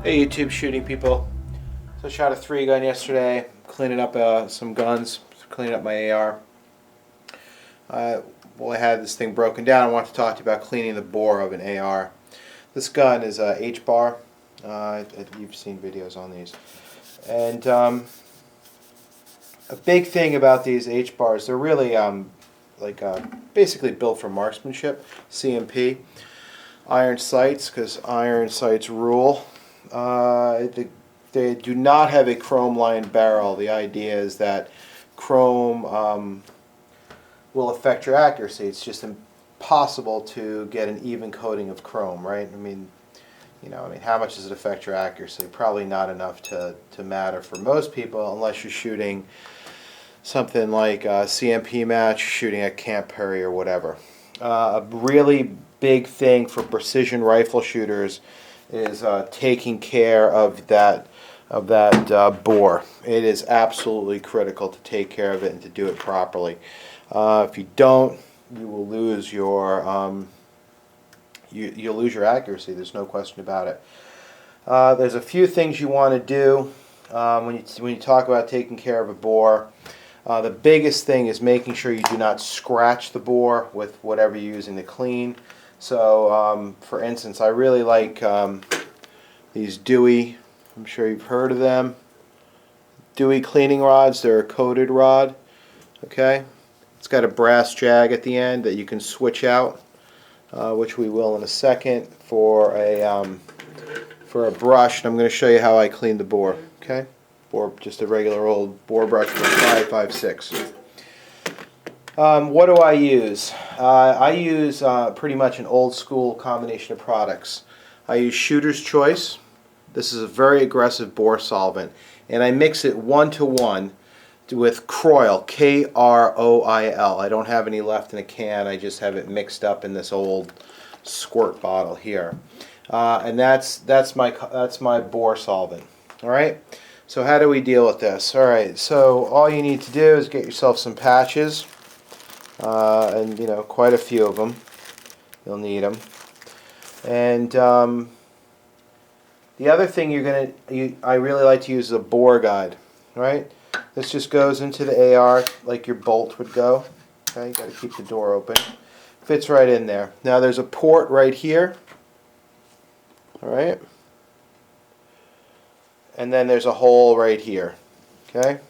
Hey YouTube shooting people. So I shot a 3 gun yesterday, cleaning up some guns, cleaning up my AR. Well, I had this thing broken down. I want to talk to you about cleaning the bore of an AR. This gun is a H-bar. You've seen videos on these. And a big thing about these H-bars, they're really basically built for marksmanship, CMP. Iron sights, because iron sights rule. They do not have a chrome-lined barrel. The idea is that chrome will affect your accuracy. It's just impossible to get an even coating of chrome, right? I mean, how much does it affect your accuracy? Probably not enough to matter for most people, unless you're shooting something like a CMP match, shooting at Camp Perry or whatever. A really big thing for precision rifle shooters is taking care of that bore. It is absolutely critical to take care of it and to do it properly. If you don't, you will lose your you'll lose your accuracy. There's no question about it. There's a few things you want to do when you talk about taking care of a bore. The biggest thing is making sure you do not scratch the bore with whatever you're using to clean. So, for instance, I really like these Dewy. I'm sure you've heard of them. Dewy cleaning rods. They're a coated rod. Okay, it's got a brass jag at the end that you can switch out, which we will in a second for a brush. And I'm going to show you how I clean the bore. Okay, or just a regular old bore brush for 5.56. What do I use? I use pretty much an old school combination of products. I use Shooter's Choice. This is a very aggressive bore solvent, and I mix it 1-to-1 with Kroil, K-R-O-I-L. I don't have any left in a can. I just have it mixed up in this old squirt bottle here, and that's my bore solvent. All right. So how do we deal with this? All right. So all you need to do is get yourself some patches. And quite a few of them. You'll need them. And the other thing I really like to use is a bore guide. Right? This just goes into the AR like your bolt would go. Okay, you got to keep the door open. Fits right in there. Now there's a port right here. All right. And then there's a hole right here. Okay.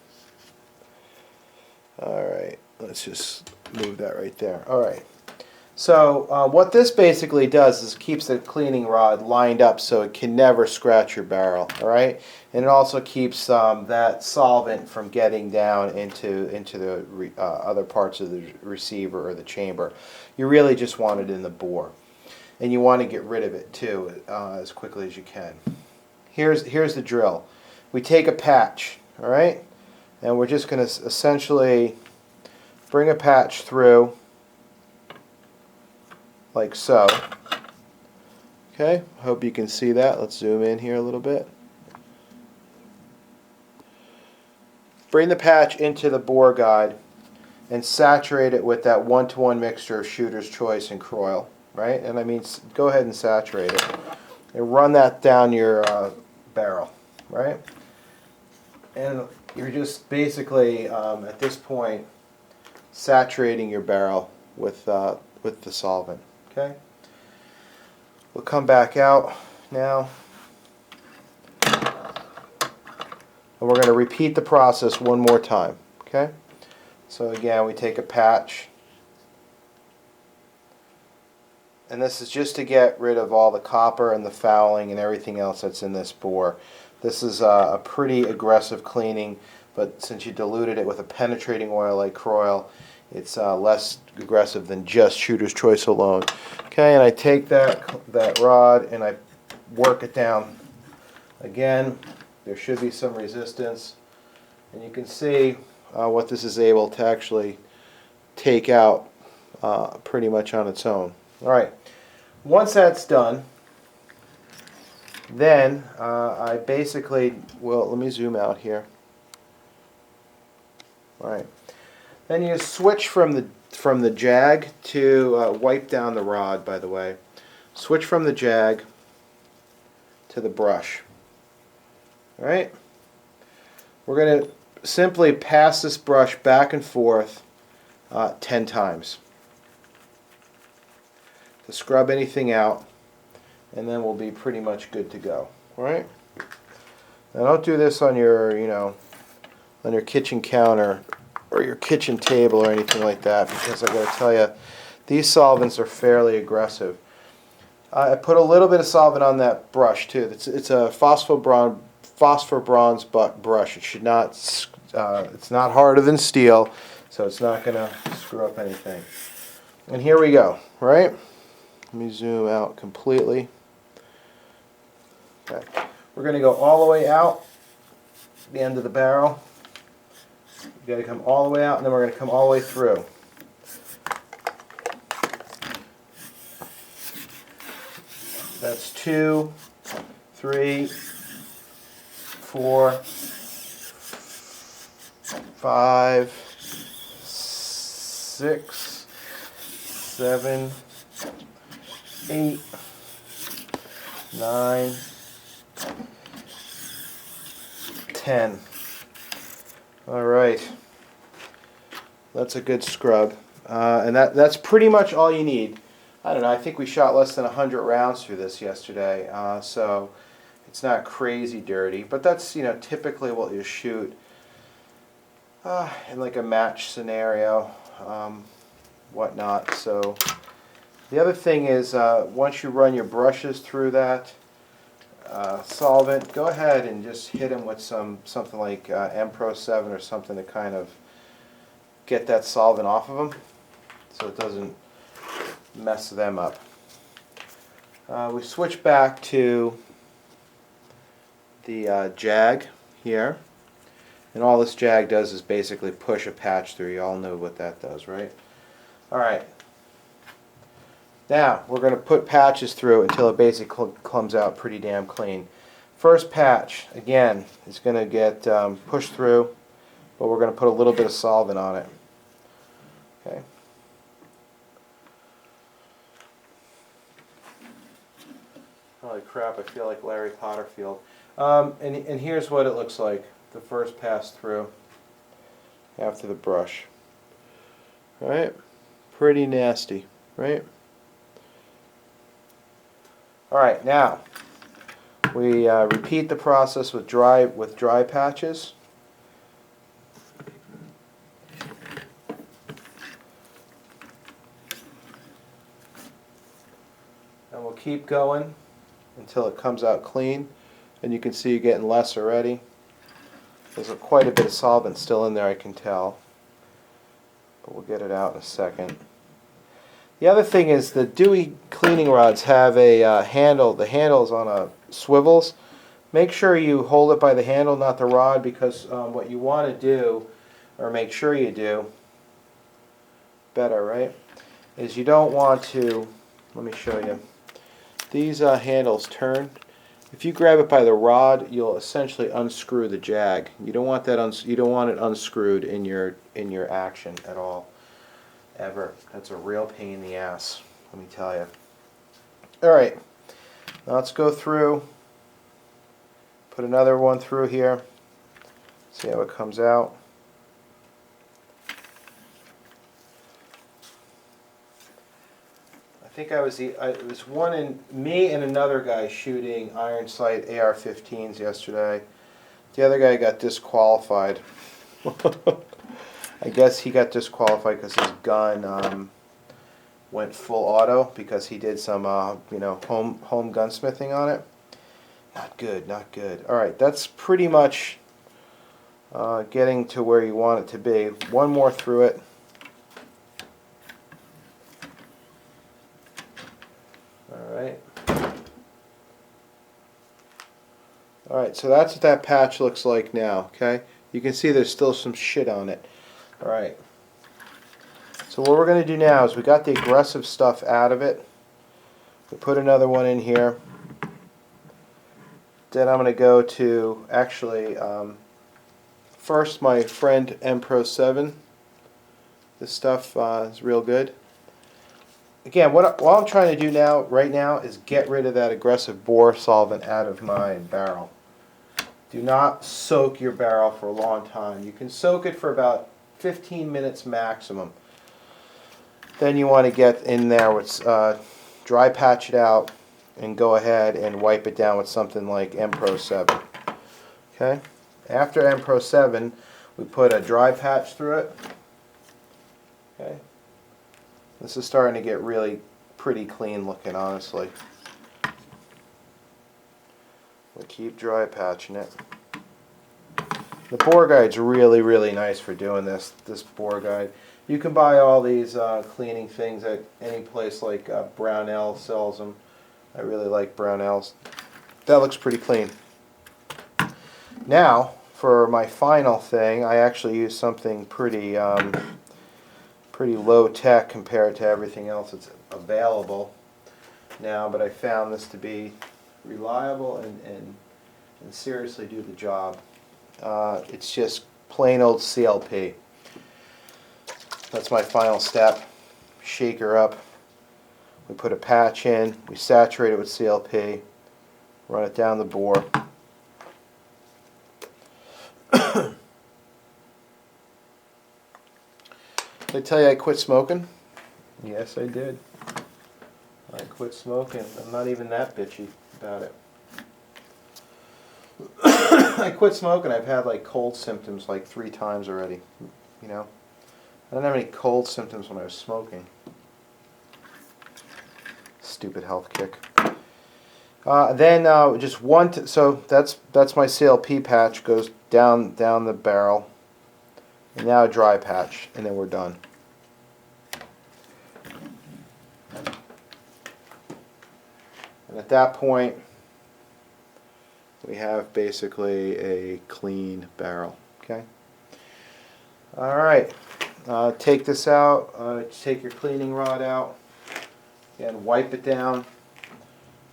All right. Let's just move that right there. All right. So what this basically does is keeps the cleaning rod lined up so it can never scratch your barrel. All right, and it also keeps that solvent from getting down into the other parts of the receiver or the chamber. You really just want it in the bore, and you want to get rid of it too as quickly as you can. Here's the drill. We take a patch. All right, and we're just going to essentially bring a patch through like so. Okay, hope you can see that. Let's zoom in here a little bit. Bring the patch into the bore guide and saturate it with that 1-to-1 mixture of Shooter's Choice and Kroil, right? And I mean, go ahead and saturate it and run that down your barrel, right? And you're just basically at this point saturating your barrel with the solvent. Okay. We'll come back out now, and we're going to repeat the process one more time. Okay. So again, we take a patch, and this is just to get rid of all the copper and the fouling and everything else that's in this bore. This is a pretty aggressive cleaning, but since you diluted it with a penetrating oil like Kroil, it's less aggressive than just Shooter's Choice alone. Okay, and I take that rod and I work it down. Again, there should be some resistance, and you can see what this is able to actually take out pretty much on its own. All right, once that's done, then I basically, well, let me zoom out here. All right. Then you switch from the jag to wipe down the rod, by the way. switch from the jag to the brush. All right? We're going to simply pass this brush back and forth 10 times to scrub anything out, and then we'll be pretty much good to go. All right? Now don't do this on your, on your kitchen counter or your kitchen table or anything like that, because I got to tell you, these solvents are fairly aggressive. I put a little bit of solvent on that brush too. It's a phosphor bronze brush. It should not. It's not harder than steel, so it's not going to screw up anything. And here we go. Right? Let me zoom out completely. Okay. We're going to go all the way out the end of the barrel. You got to come all the way out, and then we're going to come all the way through. That's 2, 3, 4, 5, 6, 7, 8, 9, 10. All right. That's a good scrub. And that's pretty much all you need. I don't know, I think we shot less than 100 rounds through this yesterday, so it's not crazy dirty, but that's, typically what you shoot in like a match scenario, whatnot. So the other thing is, once you run your brushes through that solvent, go ahead and just hit them with something like M-Pro 7 or something to kind of get that solvent off of them, so it doesn't mess them up. We switch back to the jag here, and all this jag does is basically push a patch through. You all know what that does, right? Alright, now we're going to put patches through until it basically comes out pretty damn clean. First patch, again, is going to get pushed through, but we're going to put a little bit of solvent on it. Okay. Holy crap, I feel like Larry Potterfield. And here's what it looks like, the first pass through after the brush. Right? Pretty nasty, right? Alright, now we repeat the process with dry patches. And we'll keep going until it comes out clean, and you can see you're getting less already. There's quite a bit of solvent still in there, I can tell, but we'll get it out in a second. The other thing is the Dewy cleaning rods have a handle. The handle's on a swivels. Make sure you hold it by the handle, not the rod, because what you want to do, or make sure you do better, right, is you don't want to, let me show you. These handles turn. If you grab it by the rod, you'll essentially unscrew the jag. You don't want that. You don't want it unscrewed in your action at all, ever. That's a real pain in the ass. Let me tell you. All right, now let's go through. Put another one through here. See how it comes out. I think it was me and another guy shooting iron sight AR-15s yesterday. The other guy got disqualified. I guess he got disqualified because his gun went full auto because he did some home gunsmithing on it. Not good, not good. All right, that's pretty much getting to where you want it to be. One more through it. Alright, so that's what that patch looks like now, okay? You can see there's still some shit on it. Alright. So what we're going to do now is we got the aggressive stuff out of it. We put another one in here. Then I'm going to go to, actually, first my friend M-Pro 7. This stuff is real good. again, what I'm trying to do now, right now, is get rid of that aggressive bore solvent out of my barrel. Do not soak your barrel for a long time. You can soak it for about 15 minutes maximum. Then you want to get in there with dry patch it out and go ahead and wipe it down with something like M-Pro 7. Okay? After M-Pro 7, we put a dry patch through it. Okay? This is starting to get really pretty clean looking, honestly. We keep dry patching it. The bore guide's really, really nice for doing this bore guide. You can buy all these cleaning things at any place like Brownell sells them. I really like Brownell's. That looks pretty clean. Now, for my final thing, I actually use something pretty pretty low tech compared to everything else that's available now, but I found this to be reliable and seriously do the job. It's just plain old CLP. That's my final step. Shake her up. We put a patch in. We saturate it with CLP. Run it down the bore. Did I tell you I quit smoking? Yes, I did. I quit smoking. I'm not even that bitchy about it. I quit smoking. I've had like cold symptoms like 3 times already. You know, I don't have any cold symptoms when I was smoking. Stupid health kick. Then just one. So that's my CLP patch goes down the barrel, and now a dry patch, and then we're done. And at that point, we have basically a clean barrel. Okay. All right. Take this out. Take your cleaning rod out. And wipe it down.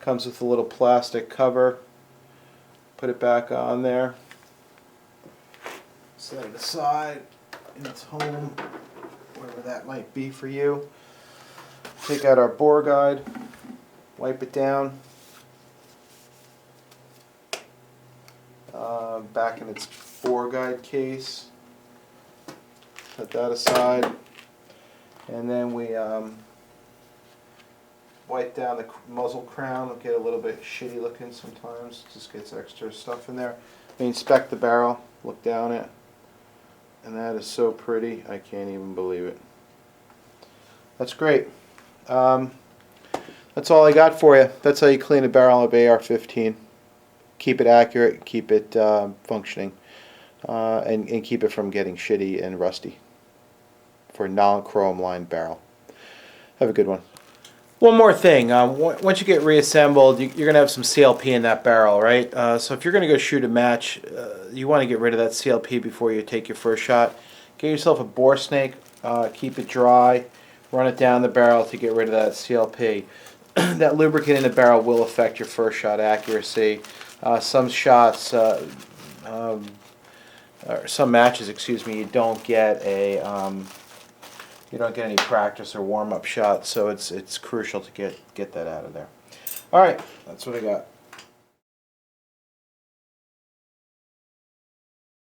Comes with a little plastic cover. Put it back on there. Set it aside in its home, wherever that might be for you. Take out our bore guide. Wipe it down. Back in its bore guide case. Put that aside. And then we wipe down the muzzle crown. It'll get a little bit shitty looking sometimes. Just gets extra stuff in there. We inspect the barrel. Look down it. And that is so pretty. I can't even believe it. That's great. That's all I got for you. That's how you clean a barrel of AR-15. Keep it accurate, keep it functioning, and keep it from getting shitty and rusty for a non-chrome lined barrel. Have a good one. One more thing. Once you get reassembled, you're going to have some CLP in that barrel, right? So if you're going to go shoot a match, you want to get rid of that CLP before you take your first shot. Get yourself a bore snake, keep it dry, run it down the barrel to get rid of that CLP. That lubricant in the barrel will affect your first shot accuracy. Some shots, or some matches, excuse me, you don't get any practice or warm-up shots, so it's crucial to get that out of there. All right, that's what I got.